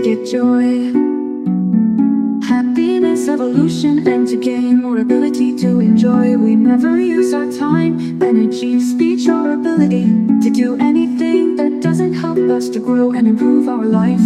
get joy, happiness, evolution, and to gain more ability to enjoy. We never use our time, energy, speech, or ability to do anything that doesn't help us to grow and improve our life.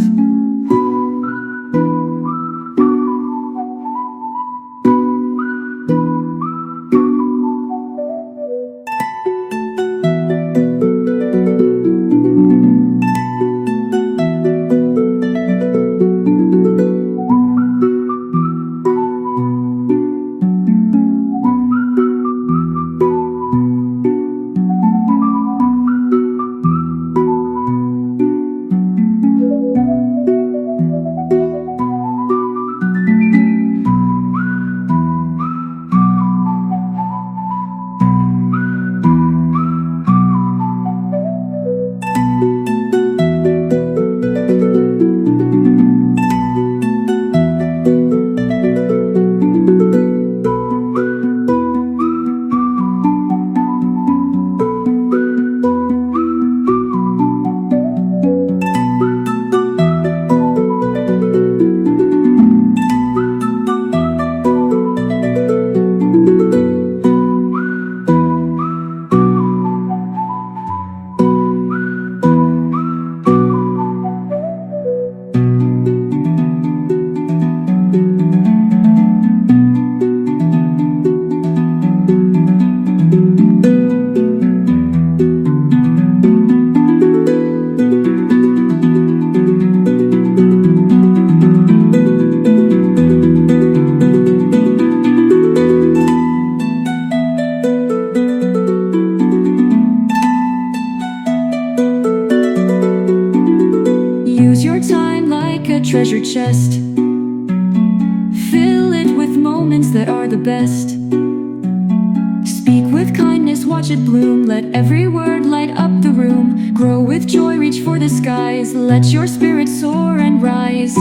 Use your time like a treasure chest. Fill it with moments that are the best. Speak with kindness, watch it bloom. Let every word light up the room. Grow with joy, reach for the skies. Let your spirit soar and rise.